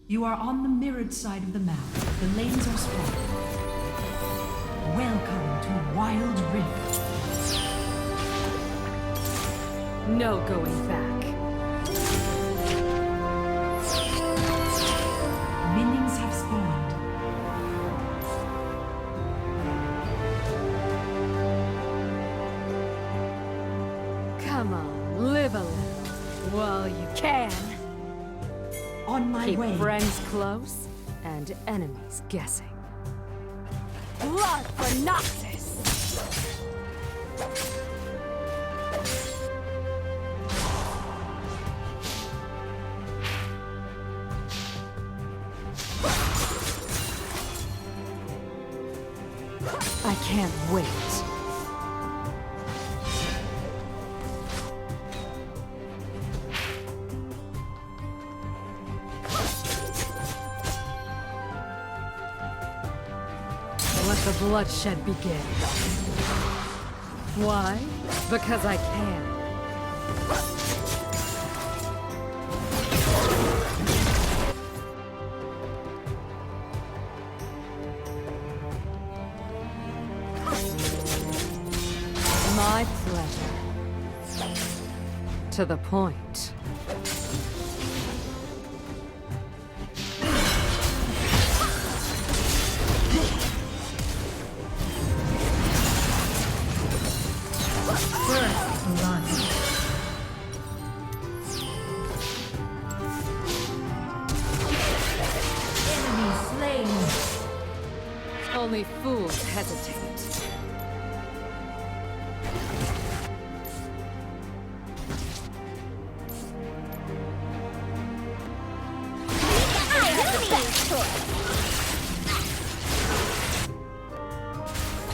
You are on the mirrored side of the map. The lanes are split. Welcome to Wild Rift. No going back. Minions have spawned. Come on, live a little while you can. On my Keep way. friends close and enemies guessing. Blood for Noxus! I can't wait. Let the bloodshed begin. Why? Because I can. My pleasure. To the point. Only fools hesitate.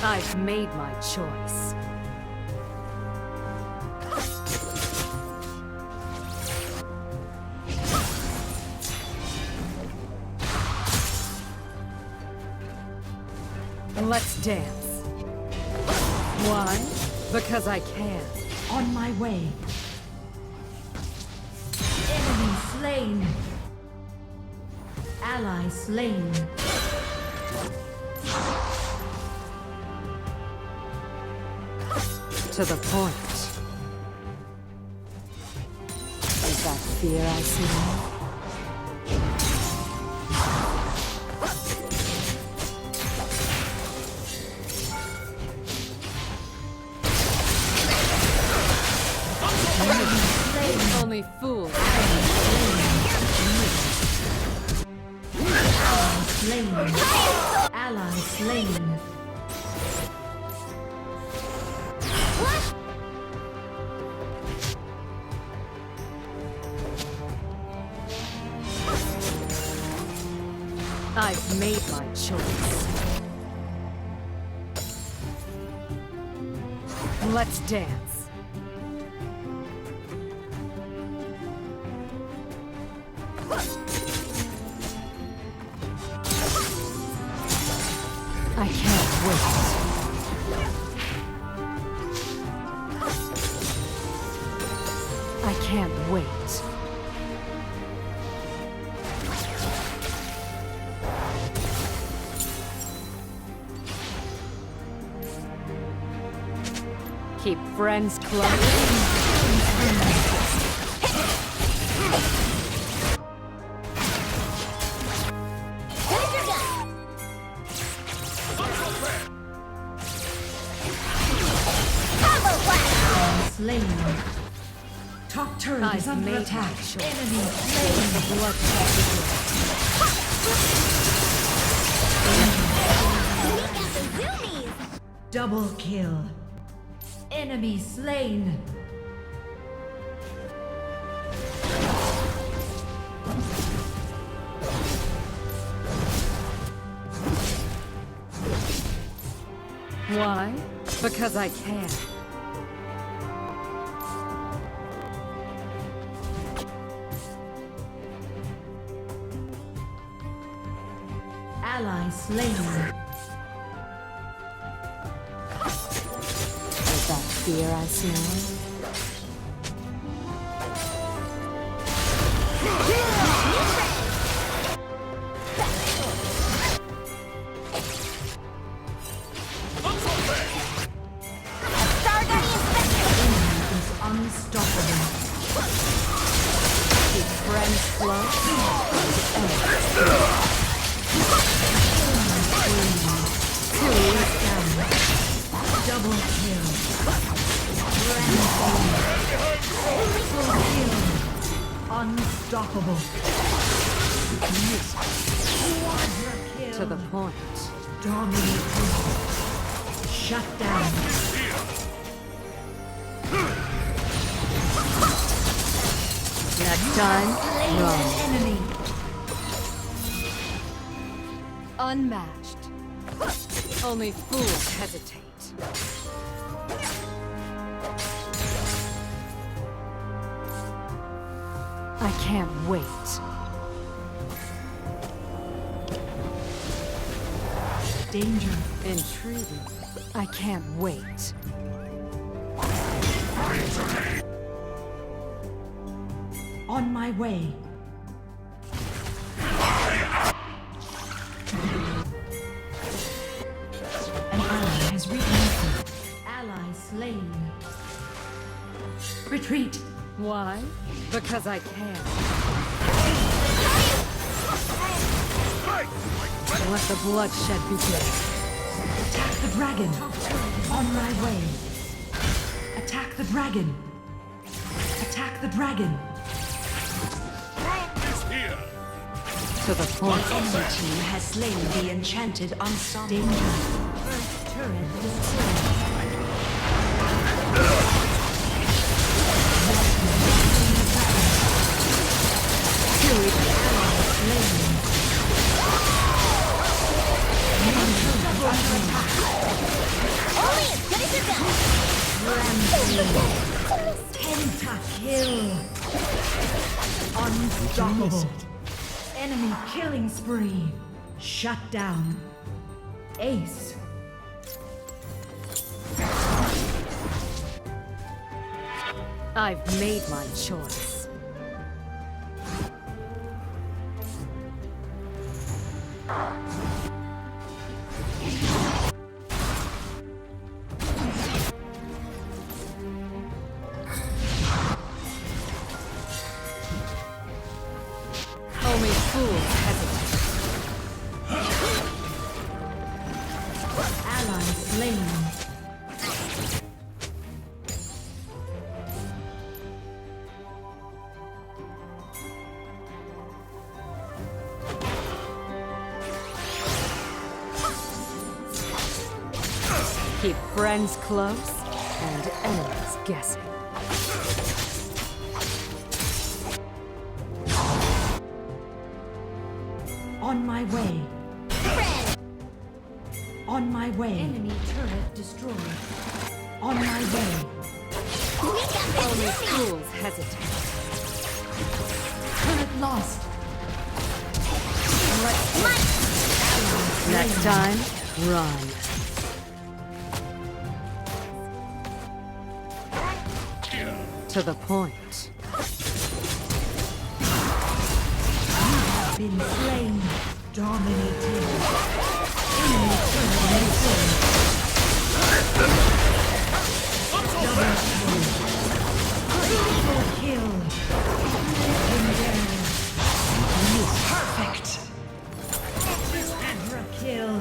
I've made my choice. Let's dance. Why? Because I can. On my way. Enemy slain. Ally slain. To the point. Is that fear I see? Only fools. Ally slain. Ally slain. I've made my choice. Let's dance. I can't wait. I can't wait. Keep friends close. Slain. Top turret is under attack. Enemy slain. The bloodshed. Double kill. Enemy slain. Why? Because I can. Ally slain. Is that fear I smell? friends close and enemies down. Double kill. Rampage. Triple kill. Unstoppable. Quadra kill. To the point. Dominating. Shut down. Next time, run. Enemy. Unmatched. Only fools hesitate. I can't wait. Danger. Intriguing. I can't wait. On my way. An ally has reconnected. Ally slain. Retreat. Why? Because I can. Let the bloodshed begin. Attack the dragon. On my way. Attack the dragon. Attack the dragon. To the point. Enemy team has slain the enchanted ensemble. Danger. First turret destroyed. Killed ally slain. Only as good as your best. Pentakill. Unstoppable. Enemy killing spree. Shut down. Ace. I've made my choice. Only fools hesitate. Ally slain. Keep friends close and enemies guessing. On my way. On my way. Enemy turret destroyed. On my way. Only fools hesitate. Turret lost. Next time, run. To the point. Been slain. Dominated. Enemy turret destroyed. Double kill. Triple kill. Legendary. Perfect. Quadra kill.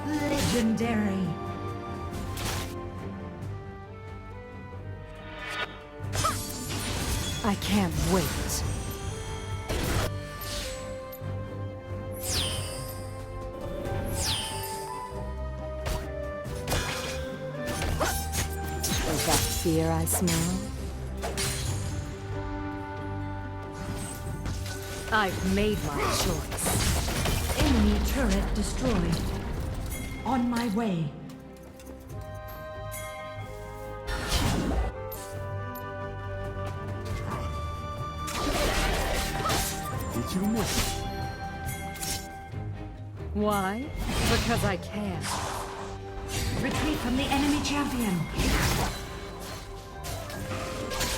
Legendary. I can't wait. Is that fear I smell? I've made my choice. Enemy turret destroyed. On my way. Did you miss it? Why? Because I can. Retreat from the enemy champion.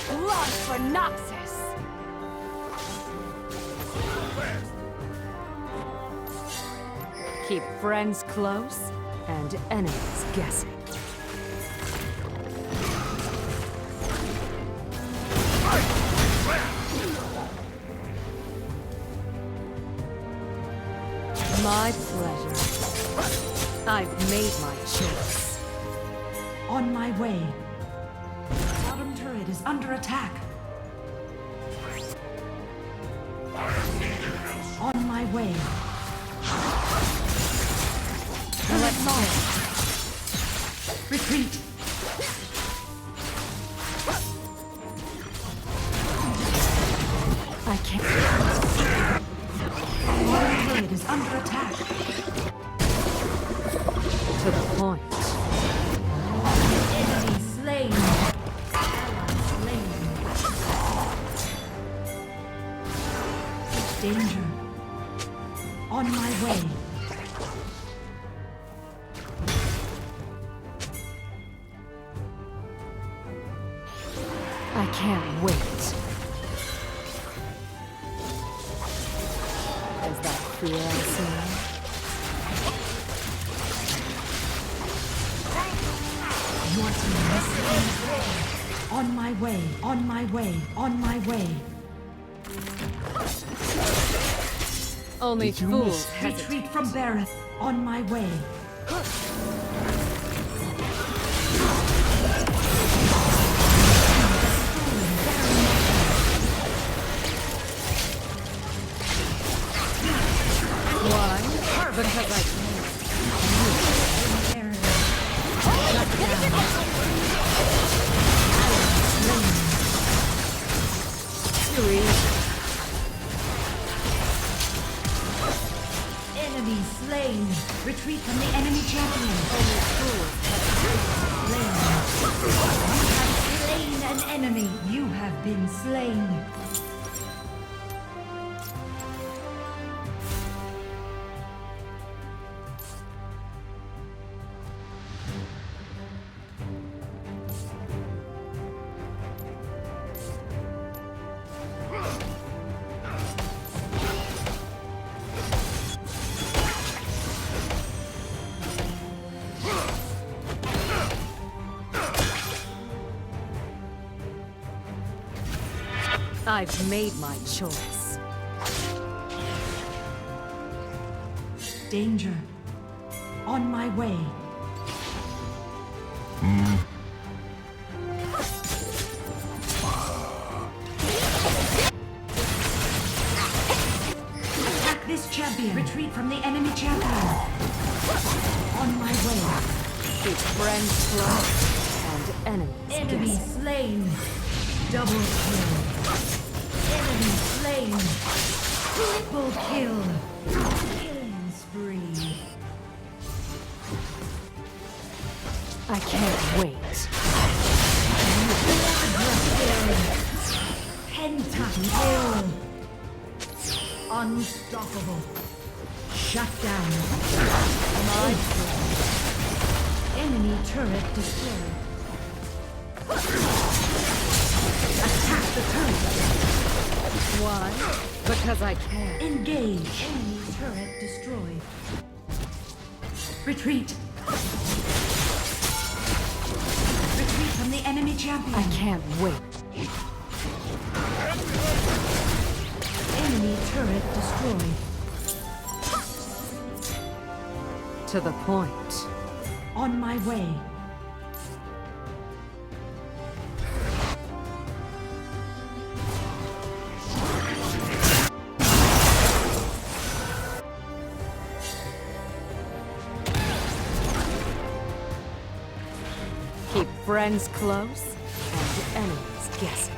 Blood for Noxus! Keep friends close and enemies guessing. I've made my choice. On my way. Bottom turret is under attack. On my way. Turret lost. Retreat. I can't. Bottom turret is under attack. To the point. Enemy slain. Ally slain. Danger. On my way. I can't wait. Is that fear I see? Your team is slain. On my way. On my way. On my way. Only Did you fools miss? hesitate. Retreat from Barrett. On my way. Why? Because I can. Too easy. Enemy slain. Retreat from the enemy champion. Only fools Slain. You have slain an enemy. You have been slain. I've made my choice. Danger. On my way. Attack this champion. Retreat from the enemy champion. On my way. Keep friends close and enemies Enemy guessing. slain. Double kill. Enemy slain. Triple kill. Killing spree. I can't wait. Pentakill. Unstoppable. Shut down. My turn. Enemy turret destroyed. Attack the turret. Why? Because I can. Engage. Enemy turret destroyed. Retreat. Retreat from the enemy champion. I can't wait. Enemy turret destroyed. To the point. On my way. Keep friends close and enemies guessing.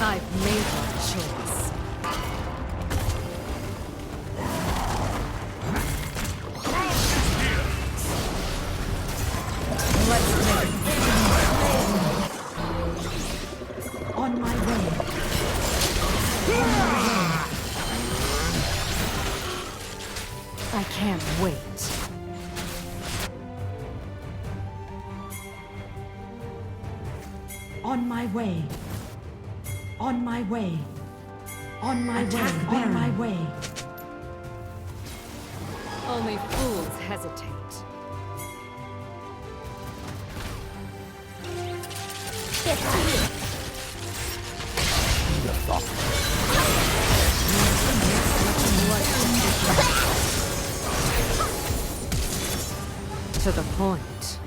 I've made my choice. Let's make On my way. I can't wait. On my way. On my way. On my way. On my way. Only fools hesitate. It's to you. To the point.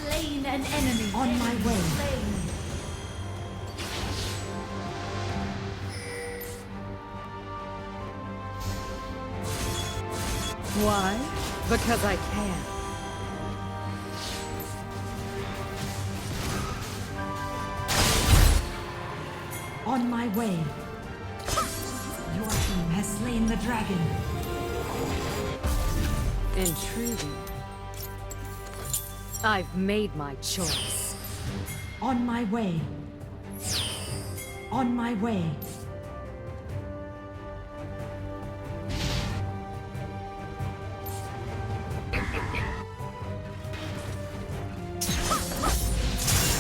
Slain an enemy. On my way. Why? Because I can. On my way. Your team has slain the dragon. Intriguing. I've made my choice. On my way. On my way.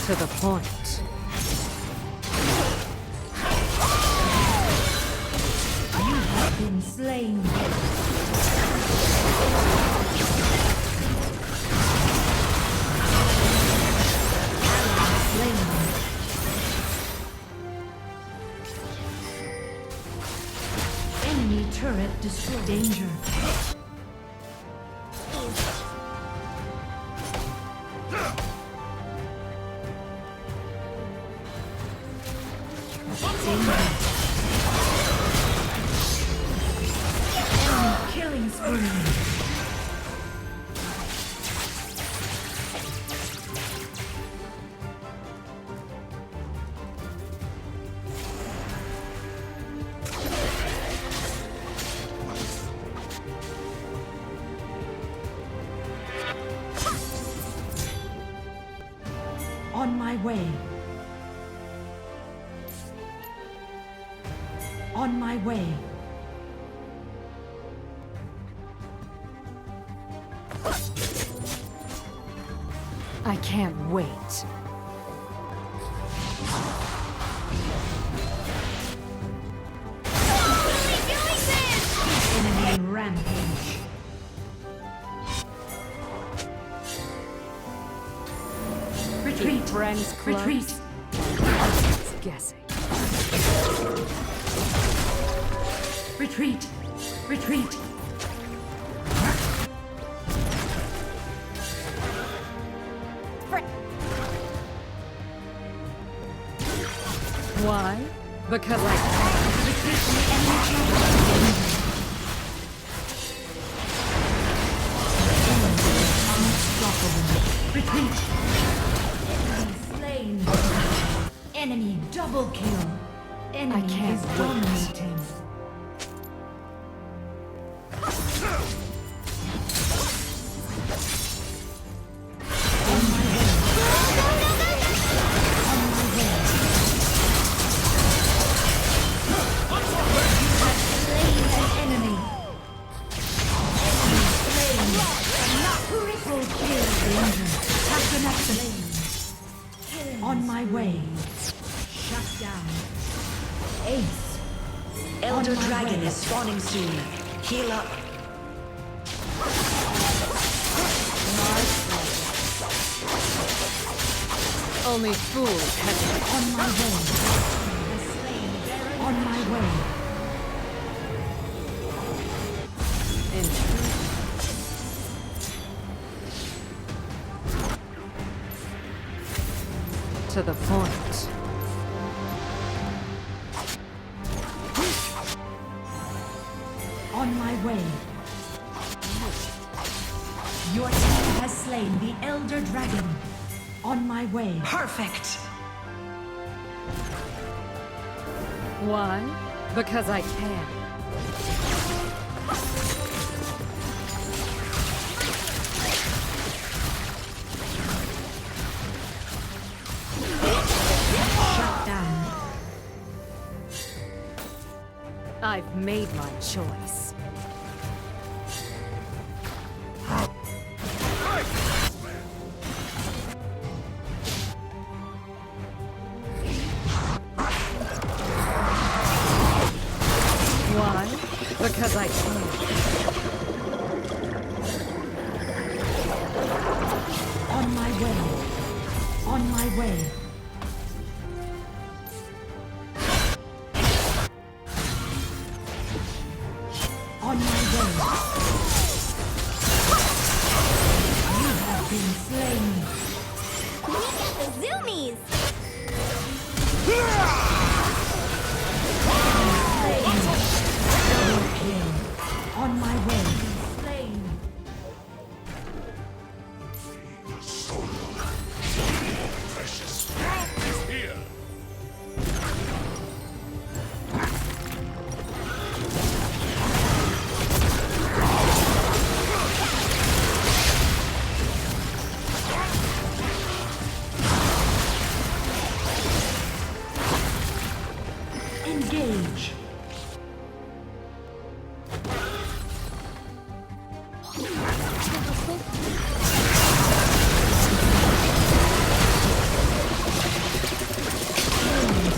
To the point. You have been slain. Enemy turret destroyed. Danger. Enemy killing spree. On my way. On my way. I can't wait. Enemy rampage. Retreat. Friends clubs? Retreat. It's guessing. Retreat. Retreat. Why? Because I can. Retreat from the enemy champion. Unstoppable. Retreat. Enemy slain. Enemy double kill. Enemy I can't is wait. dominating. On my way. On my way. Slain an enemy. Enemy slain. Triple kill. Danger. Katarina. On my way. Shut down. Ace. Elder On my Dragon way. is spawning soon. Heal up. Only fools hesitate. On my way. On my way. Intriguing. To the point. On my way. Your team has slain the Elder Dragon. On my way. Perfect. Why? Because I can. Shut down. I've made my choice. Why? Because I can. On way. On my way. You have been slain. We got the zoomies! Double kill. On my way. Slain. Engage.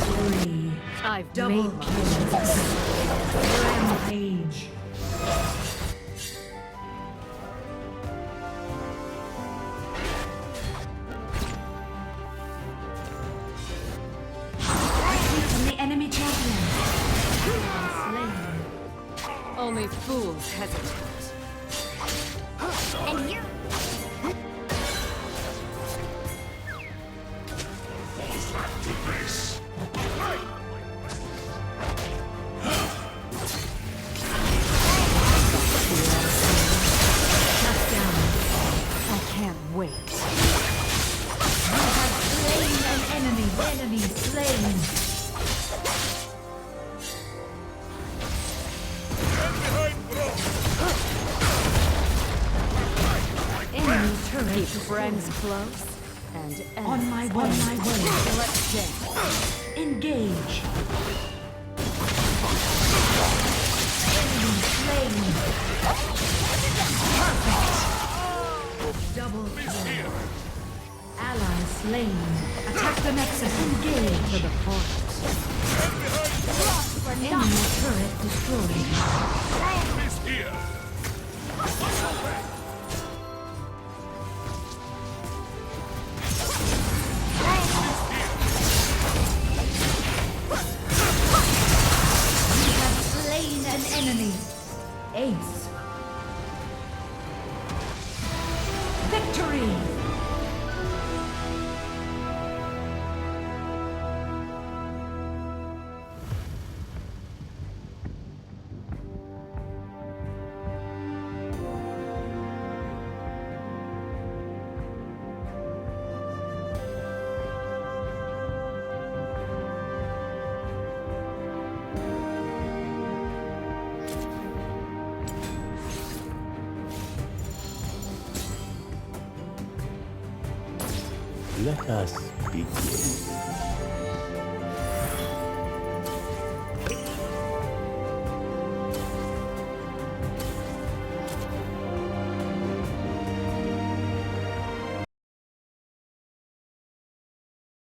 Spree. I've Double made my kill. Rampage. From the enemy champion. Slain. Only fools hesitate. And you're... Shut down. I can't wait. You have slain an enemy. Enemy slain. Enemy turret Keep destroyed. friends close and On my way. On my way. Let's dance. Engage. Enemy slain. Perfect. Double kill. Ally slain. Attack the nexus. Engage. To the point. Enemy turret destroyed. You have slain an enemy. Ace. Victory. Let us begin.